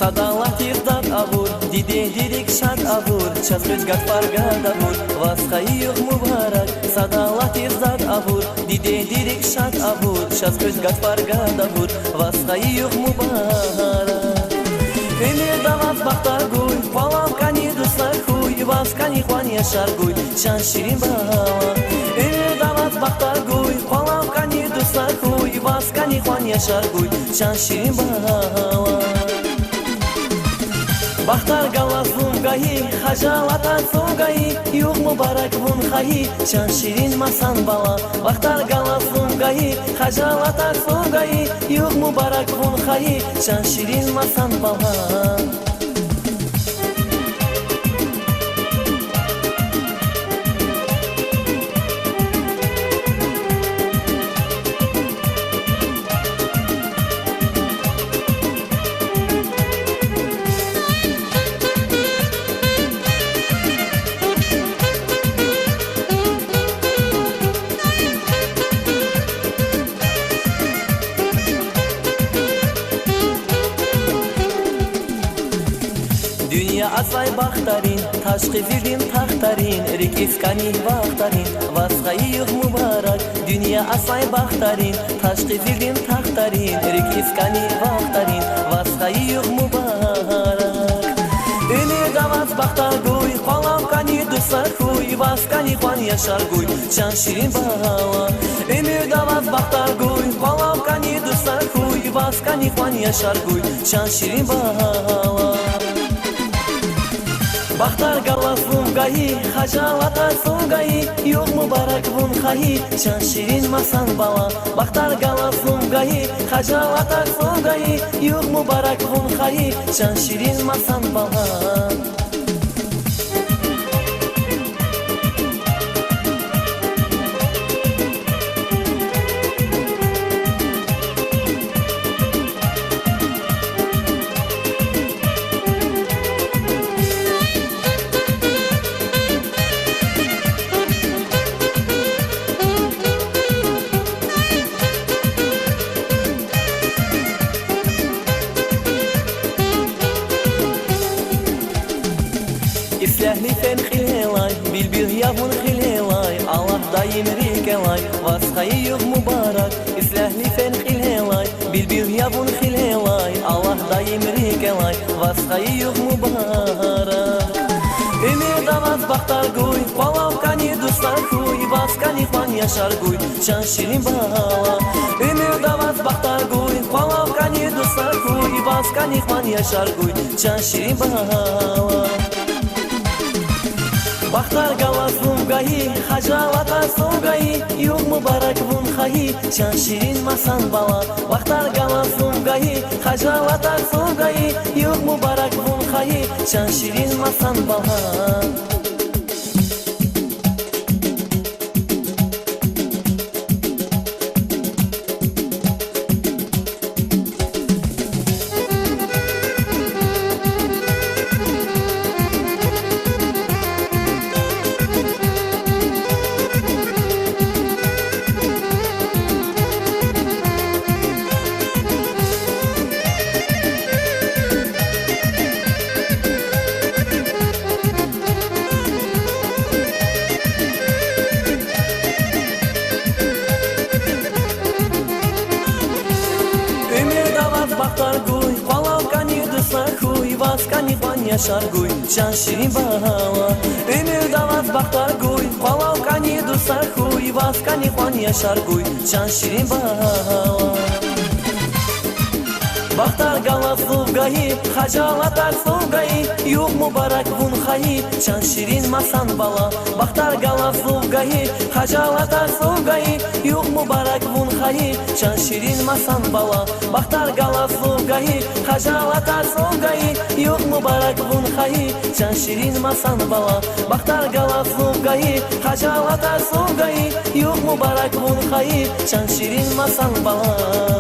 Садалат издат авур, диде дирик шад авур, час хызгат фаргад авур, васхайюх мубарак. Садалат издат авур, диде дирик шад авур, час хызгат фаргад авур, васхайюх мубарак. Эмир дават бахтар гуй, палам кани дустар хуй, вас кани хуан яшар гуй, чан ширин бала. Эмир дават бахтар гуй, палам кани дустар хуй, вас кани хуан яшар гуй, чан ширин бала. Бахтар галазум гаи, хажалатан сугаи, юг мубарак вун хаи, чан ширин масан бала. Бахтар галазум гаи, хажалатан сугаи, юг мубарак вун хаи, чан ширин масан бала. Dünya asay baktarin, taşkı firdin tahtarin, rikiskani vaktarin, vasgayı yuh mübarek. Dünya asay baktarin, taşkı firdin tahtarin, rikiskani vaktarin, vasgayı yuh mübarek. Ömür davat baktar guy, qalam kani dusar huy, vaskani xuan yaşar guy, şan şirin bala. Ömür davat baktar guy, qalam kani dusar huy, vaskani xuan yaşar guy, şan şirin bala. Бахтар галазум гаи, хажалатан сугаи, юг мубарак вун хаи, чан ширин масан бала. Бахтар галазум гаи, хажалатан сугаи, юг мубарак вун хаи, чан ширин масан бала. İslahli fen xilelay, bilbil yavun xilelay, Allah daim rikelay, vasxayı yuh mübarek. İslahli fen xilelay, bilbil yavun xilelay, Allah daim rikelay, vasxayı yuh mübarek. Ömür davat baktar guy, palav kani dustar huy, vaskani xuan yaşar guy, şan şirin bala. Ömür davat baktar guy, palav kani dustar huy, vaskani xuan yaşar guy, şan şirin bala. Бахтар галазум гаи, хажалатан сугаи, юг мубарак вун хаи, чан ширин масан бала. Бахтар галазум гаи, хажалатан сугаи, юг мубарак вун хаи, чан ширин масан бала. Бахтар гуй, палав кани дусар хуй, vaskani xuan yaşar guy, şan şirin bala. Ömür davat bахтар гуй, палав кани дусар хуй, vaskani xuan yaşar guy, şan şirin bala. Бахтар галазум гаи, хажалатан сугаи, юг мубарак вун хаи, шан ширин масан бала. Бахтар галазум гаи, хажалатан сугаи, юг мубарак вун хаи, шан ширин масан бала. Бахтар галазум гаи, хажалатан сугаи, юг мубарак вун хаи, шан ширин масан бала. Бахтар галазум гаи, хажалатан сугаи, юг мубарак вун хаи, шан ширин масан бала.